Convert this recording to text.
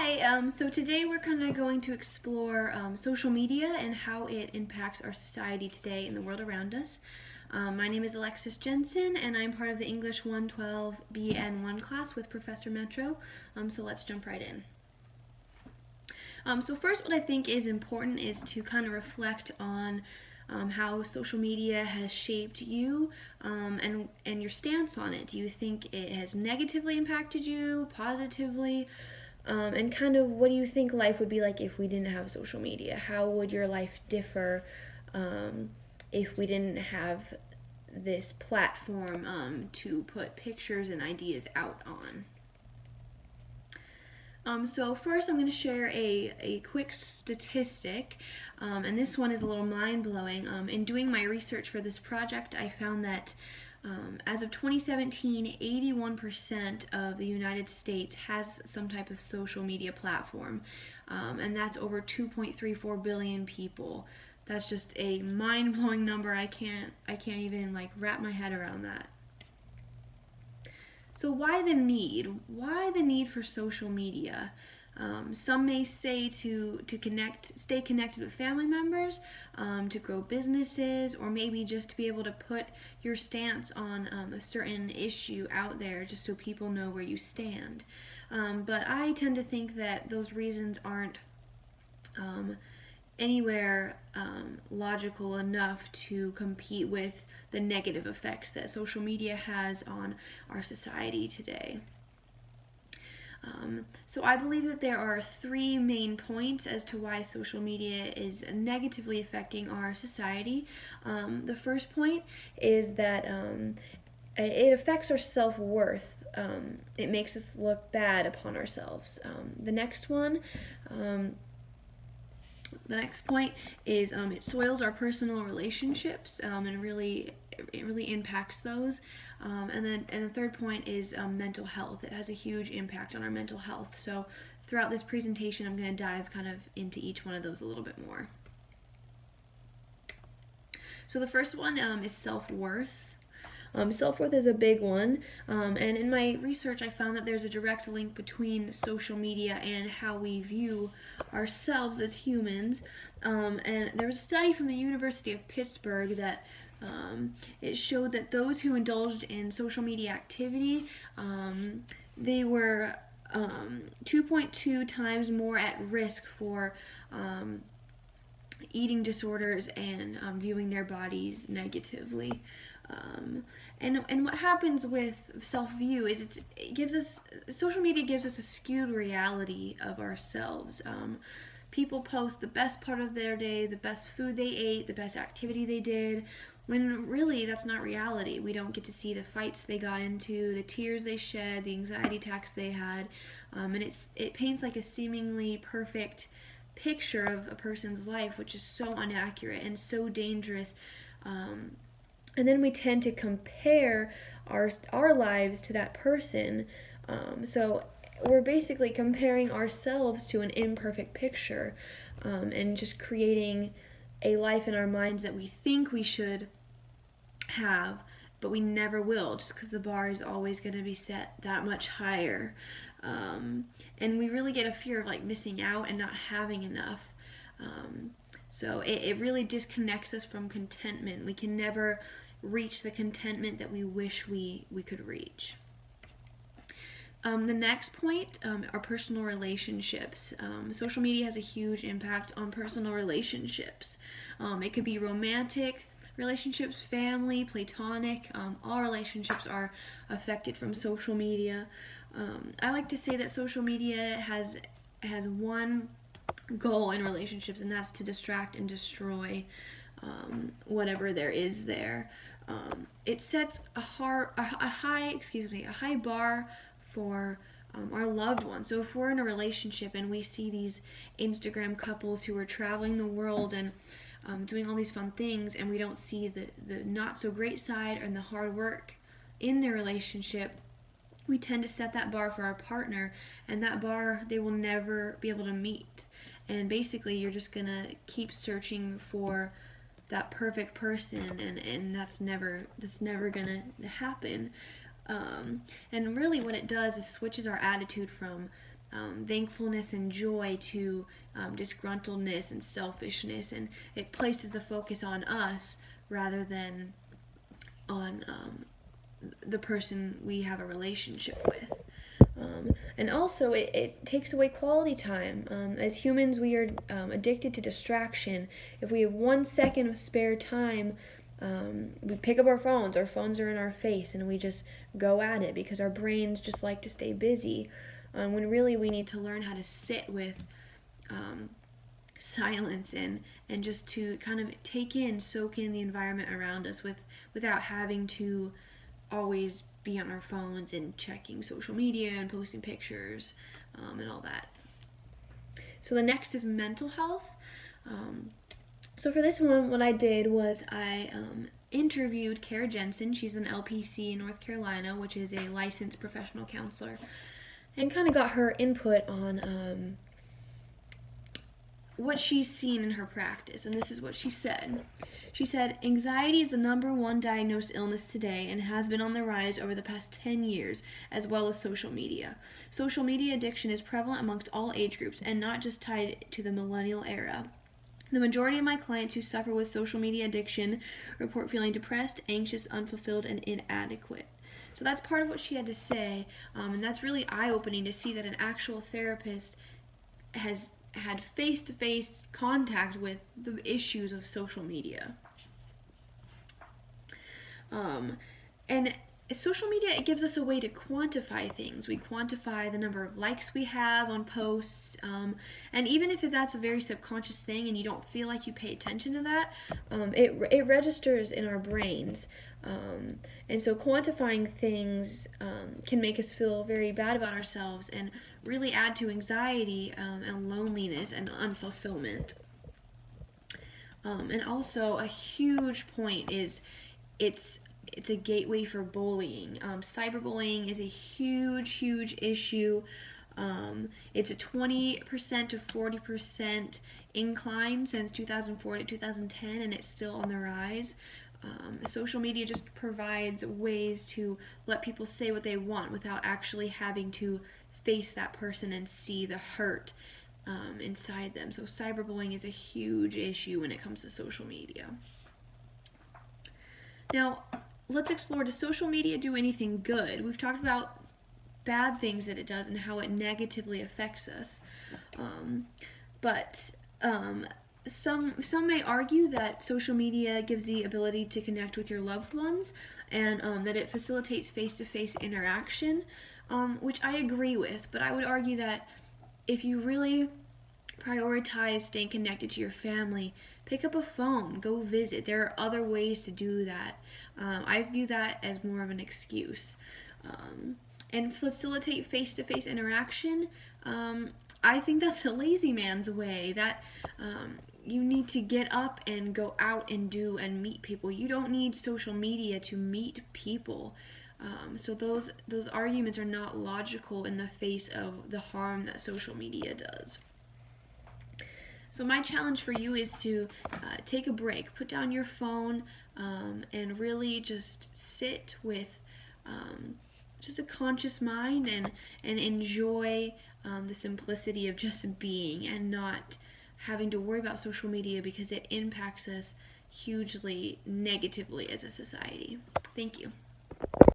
Hi, so today we're kind of going to explore social media and how it impacts our society today and the world around us. My name is Alexis Jensen, and I'm part of the English 112 BN1 class with Professor Metro. So let's jump right in. So first, what I think is important is to kind of reflect on how social media has shaped you and your stance on it. Do you think it has negatively impacted you, positively? And kind of what do you think life would be like if we didn't have social media? How would your life differ if we didn't have this platform to put pictures and ideas out on? So first I'm going to share a quick statistic, and this one is a little mind-blowing. In doing my research for this project, I found that as of 2017, 81% of the United States has some type of social media platform, and that's over 2.34 billion people. That's just a mind-blowing number. I can't even like wrap my head around that. So why the need? Why the need for social media? Some may say to stay connected with family members, to grow businesses, or maybe just to be able to put your stance on a certain issue out there just so people know where you stand. But I tend to think that those reasons aren't anywhere logical enough to compete with the negative effects that social media has on our society today. So I believe that there are three main points as to why social media is negatively affecting our society. The first point is that it affects our self-worth. It makes us look bad upon ourselves. The next point is it soils our personal relationships, and it really impacts those. And the third point is mental health. It has a huge impact on our mental health. So throughout this presentation, I'm going to dive kind of into each one of those a little bit more. So the first one is self-worth. Self-worth is a big one, and in my research I found that there's a direct link between social media and how we view ourselves as humans. And there was a study from the University of Pittsburgh that it showed that those who indulged in social media activity, they were 2.2 times more at risk for eating disorders and viewing their bodies negatively. And what happens with self-view is social media gives us a skewed reality of ourselves. People post the best part of their day, the best food they ate, the best activity they did, when really that's not reality. We don't get to see the fights they got into, the tears they shed, the anxiety attacks they had, and it paints like a seemingly perfect picture of a person's life, which is so inaccurate and so dangerous. And then we tend to compare our lives to that person. So we're basically comparing ourselves to an imperfect picture, and just creating a life in our minds that we think we should have, but we never will, just because the bar is always going to be set that much higher. And we really get a fear of like missing out and not having enough. So it really disconnects us from contentment. We can never reach the contentment that we wish we could reach. The next point are personal relationships. Social media has a huge impact on personal relationships. It could be romantic relationships, family, platonic. All relationships are affected from social media. I like to say that social media has one goal in relationships, and that's to distract and destroy whatever there is there. It sets a high bar for our loved ones. So if we're in a relationship and we see these Instagram couples who are traveling the world and doing all these fun things, and we don't see the not so great side and the hard work in their relationship, we tend to set that bar for our partner, and that bar they will never be able to meet. And basically you're just gonna keep searching for that perfect person, and that's never gonna happen. And really what it does is switches our attitude from thankfulness and joy to disgruntledness and selfishness, and it places the focus on us rather than on the person we have a relationship with. And also, it takes away quality time. As humans, we are addicted to distraction. If we have 1 second of spare time, we pick up our phones are in our face, and we just go at it because our brains just like to stay busy. When really we need to learn how to sit with silence and just to kind of soak in the environment around us without having to always be on our phones and checking social media and posting pictures and all that. So the next is mental health. So for this one, what I did was I interviewed Kara Jensen. She's an LPC in North Carolina, which is a licensed professional counselor, and kind of got her input on what she's seen in her practice. And this is what she said. She said, anxiety is the #1 diagnosed illness today and has been on the rise over the past 10 years, as well as social media. Social media addiction is prevalent amongst all age groups and not just tied to the millennial era. The majority of my clients who suffer with social media addiction report feeling depressed, anxious, unfulfilled, and inadequate. So that's part of what she had to say, and that's really eye-opening to see that an actual therapist has had face-to-face contact with the issues of social media. And social media, it gives us a way to quantify things. We quantify the number of likes we have on posts, and even if that's a very subconscious thing and you don't feel like you pay attention to that, it registers in our brains. And so quantifying things can make us feel very bad about ourselves and really add to anxiety and loneliness and unfulfillment. And also a huge point is it's a gateway for bullying. Cyberbullying is a huge issue. It's a 20% to 40% incline since 2004 to 2010, and it's still on the rise. Social media just provides ways to let people say what they want without actually having to face that person and see the hurt inside them. So cyberbullying is a huge issue when it comes to social media. Now, let's explore, does social media do anything good? We've talked about bad things that it does and how it negatively affects us. But some may argue that social media gives the ability to connect with your loved ones and that it facilitates face-to-face interaction, which I agree with. But I would argue that if you really prioritize staying connected to your family, pick up a phone, go visit. There are other ways to do that. I view that as more of an excuse. And facilitate face-to-face interaction, I think that's a lazy man's way. That you need to get up and go out and do and meet people. You don't need social media to meet people. So those arguments are not logical in the face of the harm that social media does. So my challenge for you is to take a break, put down your phone, and really just sit with just a conscious mind and enjoy the simplicity of just being and not having to worry about social media because it impacts us hugely negatively as a society. Thank you.